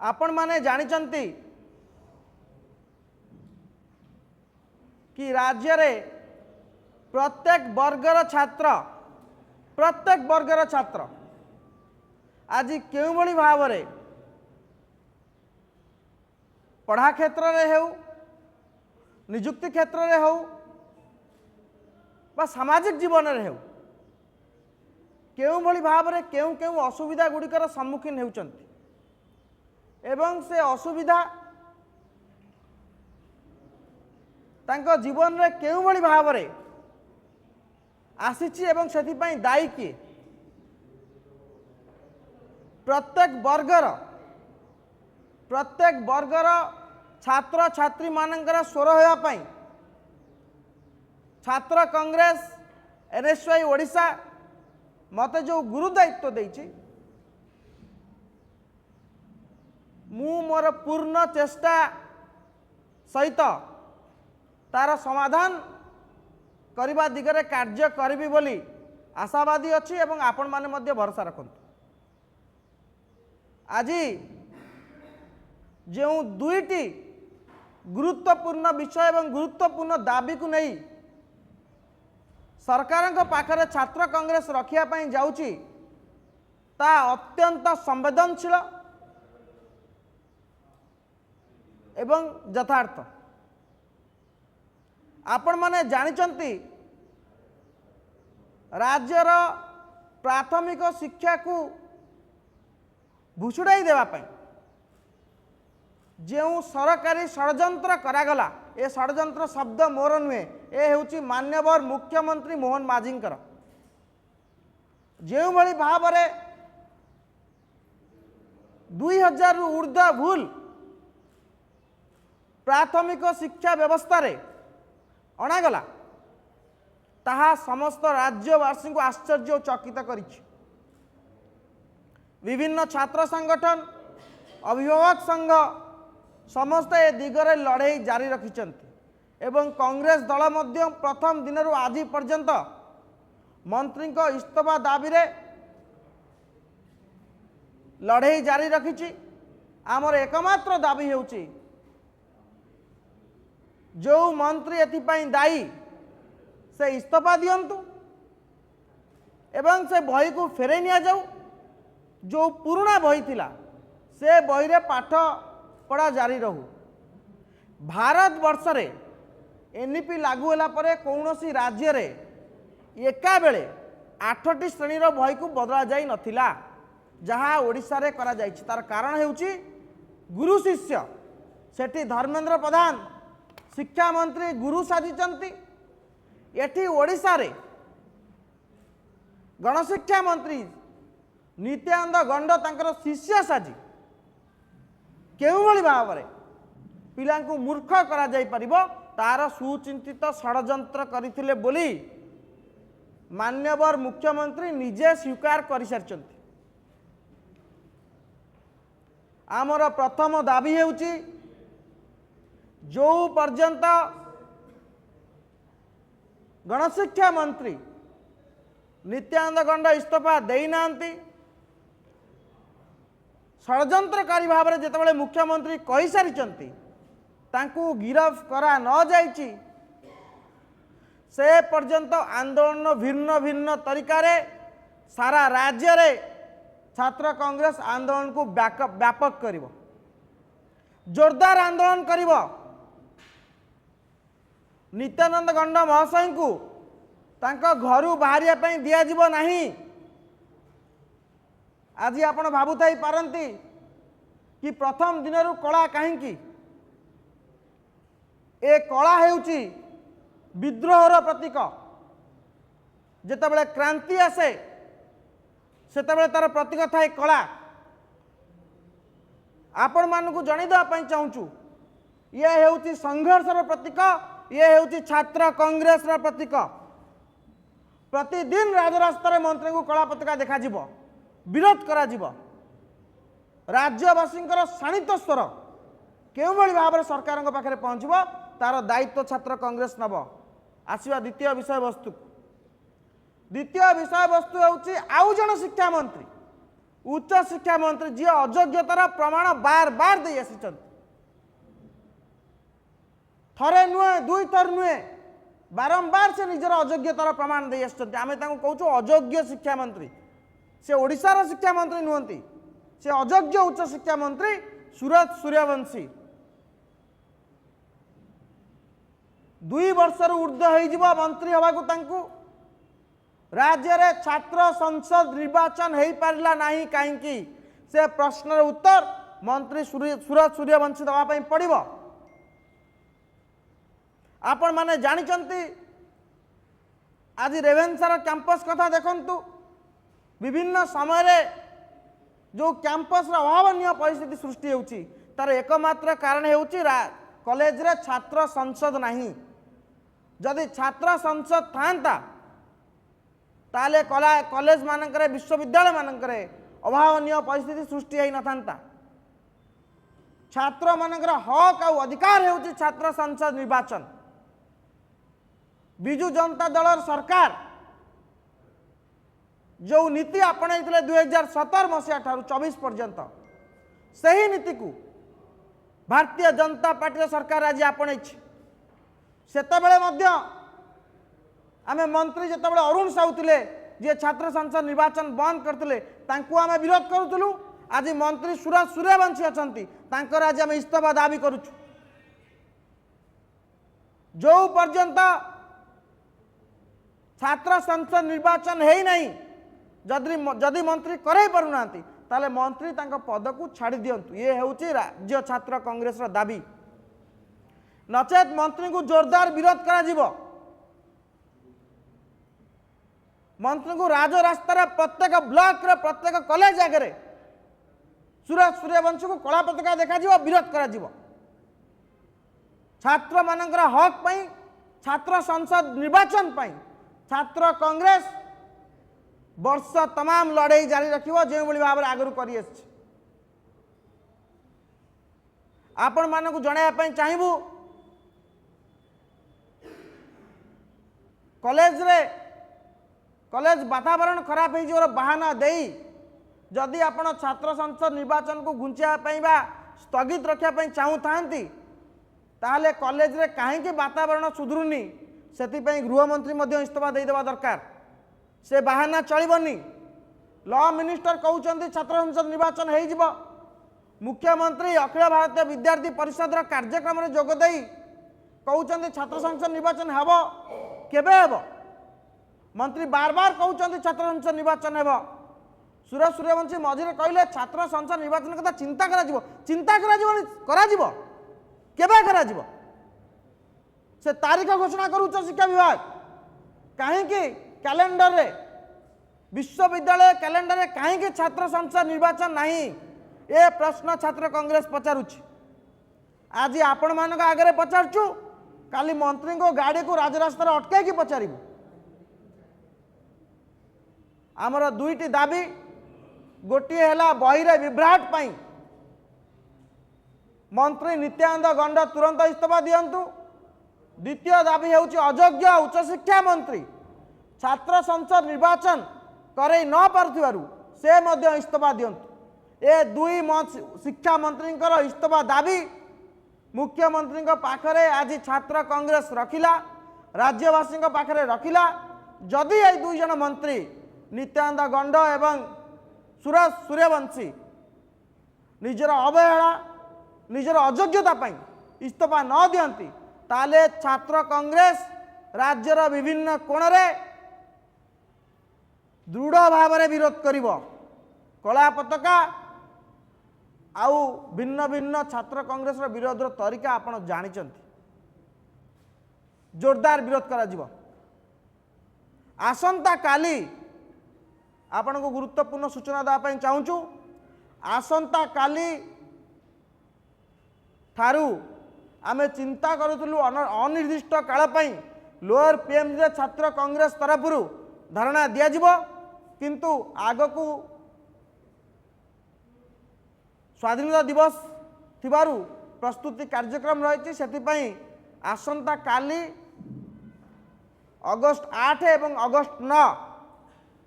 आपण माने जानिचंती कि राज्य रे प्रत्येक वर्गर छात्र आज केउ भली भाव रे पढ़ा क्षेत्र रे हेउ निजुक्ति क्षेत्र रे हो बा सामाजिक जीवन रे हेउ केउ भली भाव रे केउ केउ असुविधा गुड़िकर सम्मुखीन हेउचंती एवं से असुविधा तांको जीवन रे केउ भली भाव रे आसीची एवं सेथि पई दायी किए प्रत्येक वर्गर छात्र छात्री मानकर स्वर होया पई छात्र कांग्रेस एनएसवाई ओडिशा मते जो गुरु दायित्व देइछि मु मोर पूर्ण चेष्टा सहित तार समाधान करने दिगरे कार्य करी बोली आशावादी अच्छी एवं आपण माने मध्य भरोसा रखंतु। आज जो दुईटी गुरुत्वपूर्ण विषय एवं गुरुत्वपूर्ण दाबी को नहीं सरकार पाखरे छात्र कांग्रेस रखिया पई जाउची ता अत्यंत संवेदनशील एवं यथार्थ। आपण माने जानिचंती राज्यर प्राथमिक शिक्षा को भुषुड़ाई देवा पई जो सरकारी षड्यंत्र करागला ए षड्यंत्र शब्द मोर नुहे ए हेउची मान्यवर मुख्यमंत्री मोहन माझींकर जो भली भाव रे 2000 रु ऊर्ध्व भूल प्राथमिक शिक्षा व्यवस्था रे अणागला ताहा समस्त राज्यवासी को आश्चर्य और चकित करिछि। विभिन्न छात्र संगठन अभिभावक संघ समस्त ए दिगरे लड़ाई जारी रखिछन्ति एवं कांग्रेस दल मध्य प्रथम दिन आज पर्यंत मंत्री को इस्तीफा दाबी रे लड़ाई जारी रखिछि। आमर एकमात्र दाबी हेउछि जो मंत्री एथिपाई दायी से इस्तीफा दियंतु एवं से बही को फेरे निया जाऊ जो पुराना बही थिला से बही रे पाठ पढ़ा जारी रहू। भारत वर्ष रे एनईपी लागू होला परे कौनसी राज्य रे एका बेले 8टी श्रेणीर बही को बदला जाई नथिला जहाँ ओडिशा रे करा जाइछि। तार कारण हेउछि गुरु शिष्य सेठी धर्मेंद्र प्रधान शिक्षा मंत्री गुरु साजिचंती एठी ओडिशा रे गणशिक्षा मंत्री नित्यानंद गंड तांकर शिष्य साजी केउ भली भाव रे पिला को मूर्ख करा जाई परिबो तार सुचिंतित षड्यंत्र करिथिले बोली मान्यवर मुख्यमंत्री निजे स्वीकार करि सारचंती। आमर प्रथम दाबी हेउची जो पर्यंत गणशिक्षा मंत्री नित्यानंद गंड इस्तीफा देना षड्यंत्रकारी भाव में जितेबाला मुख्यमंत्री कही सारी तांकू गिरफ करा न जाइछि से पर्यंत आंदोलन भिन्न भिन्न तरीका सारा राज्य रे छात्र कांग्रेस आंदोलन को व्यापक करिवो जोरदार आंदोलन करिवो। नित्यानंद गंड महाशय को तांका घरू बाहरिया पई दिया जिवो नाही। आज आपण भाबुथाई पारंती कि प्रथम दिन कला कहीं ए कला हेउची विद्रोहर प्रतीक जेतेबेले क्रांति आसे सेतेबेले तार प्रतीक थाए कला। आपण मानकु जणै दवा पई चाहूचु ये हेउची संघर्षर प्रतीक ये हेउची छात्र कांग्रेस प्रतीक। प्रतिदिन राजरास्तार मंत्री को कला पताका देखा जिवो विरोध करा जिवो राज्यवासी शाणित स्वर केउ भली भाव में सरकार पाखे पहुँचब तार दायित्व छात्र कांग्रेस नब। आसवा द्वितीय विषय वस्तु हूँ आउ जन शिक्षा मंत्री उच्च शिक्षा मंत्री जी अयोग्यतार प्रमाण बार बार दे आसी थरे नुहे दुई थर नुहे बारंबार से निजर अयोग्यतार प्रमाण दे आम कहूँ अयोग्य शिक्षा मंत्री से ओडिशार शिक्षा मंत्री नुहति से अयोग्य उच्च शिक्षा मंत्री सुरत सूर्यवंशी 2 वर्षर ऊर्ध्व हो मंत्री हवा राज्य रे छात्र संसद निर्वाचन हो पारा नहीं कहीं से प्रश्नर उत्तर मंत्री सुरत सूर्यवंशी दवाई पड़ो। आपण माने जानिचंती आज रेवेन्सार कैंपस कथा देखंतु विभिन्न समय रे जो कैंपस अभावनीय परिस्थिति सृष्टि होउची तार एकमात्र कारण होउची कॉलेज रे छात्र संसद नहीं। जदि छात्र संसद थांता ताले कॉलेज मानकरे विश्वविद्यालय मानकरे अभावनीय परिस्थिति सृष्टि होई न थांता। छात्र मानकर हक और अधिकार होउची छात्र संसद निर्वाचन। बिजु जनता दल सरकार जो नीति आपणाई 2017 मसीहा ठारू 24 पर्यंत सही नीति को भारतीय जनता पार्टी सरकार आज आपणाई सेतबेले मध्य आमे मंत्री जेतबेले अरुण साहू थिले जे छात्र संसद निर्वाचन बंद करथिले तांकु आमे विरोध करूथलु। आज मंत्री सुरत सूर्यवंशी अछंती तांकर आज आमे इस्तीफा दाबी करूछु। जो पर्यंत छात्र संसद निर्वाचन है नहीं जदि मंत्री करे पारुना ताले मंत्री तांका पद को छाड़ी दियंतु। ये होउची राज्य छात्र कांग्रेस रा दाबी। नचेत मंत्री को जोरदार विरोध करा जिवो। मंत्री को राजरास्तार प्रत्येक ब्लॉक रे प्रत्येक कॉलेज आगे सुरत सूर्यवंशी को कला पताका देखा जिवो विरोध करा जिवो। छात्र मानकर हक पई छात्र संसद निर्वाचन पई छात्र कांग्रेस वर्ष तमाम लड़ाई जारी रखिबो जे भली भाव आगु करी आछि। आपण मानकु जणाया पई चाहिबू कॉलेज वातावरण खराब हो जोर बहाना देई जदि आपण छात्र संसद निर्वाचन को घुंचा बा स्थगित रखा चाहू थांती ताहले कॉलेज रे कहीं वातावरण सुधरुनी से गृहमंत्री इस्तीफा देदेवा दरकार। से बहाना चलबनी। लॉ मिनिस्टर कहते छात्र संसद निर्वाचन हो मुख्यमंत्री अखिल भारतीय विद्यार्थी परिषद कार्यक्रम में जोगद कहते छात्र संसद निर्वाचन हम केबे हेब। मंत्री बार बार कहते छात्र संसद निर्वाचन हेब। सुरत सूर्यवंशी मझिरे कहले छात्र संसद निर्वाचन कथा चिंता करा केबे करा से तारीख घोषणा कर उच्च शिक्षा विभाग कहीं कैलेंडर रे विश्वविद्यालय कैलेंडर रे कहीं छात्र संसद निर्वाचन नहीं ए प्रश्न छात्र कांग्रेस पचारुछि। आज आपण मान आगे पचारचु काली मंत्री को गाड़ी को राजरास्तार अटकई पचारू। आमर दुईटी दाबी गोटे है बही विभ्राट पाई मंत्री नित्यानंद गंड तुरंत इस्तीफा दियंतु। द्वितीय दाबी होउछि अयोग्य उच्च शिक्षा मंत्री छात्र संसद निर्वाचन करे न पारुथिबारु से मध्य इस्तीफा दियंतु। ए दुई शिक्षा मंत्री इस्तीफा दाबी मुख्यमंत्री पाखरे आज छात्र कांग्रेस रखिला राज्यवासी पाखरे रखिला। जदि ए दुई जन मंत्री नित्यानंद गंड एवं सुरत सूर्यवंशी निजर अवहेला निजर अयोग्यता पाई इस्तीफा न दियंती ताले छात्र कांग्रेस राज्यर विभिन्न कोण रे दृढ़ भाव में विरोध करिवो। कला पताका आउ भिन्न भिन्न छात्र कांग्रेस विरोध तरीका आपण जानिचंती। जोरदार विरोध करा जिवो। आसंता काली आपण को गुरुत्वपूर्ण सूचना देवाई चाहूँ। आसंता काली ठारू आमे चिंता करूँ अनिर्दिष्ट काल लोअर पीएमजी छात्र कांग्रेस तरफ धारणा दिज्व किंतु आगकू स्वाधीनता दिवस थिबारु प्रस्तुति कार्यक्रम रही से आसंता काली अगस्ट 8 एवं अगस्ट 9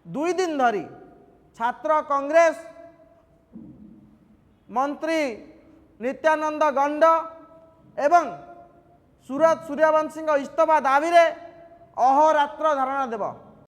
दुई दिन धरी छात्र कांग्रेस मंत्री नित्यानंद गंड एवं सूरत सूर्यवंशी इस्तीफा दाबी अहोरात्र धारणा देव।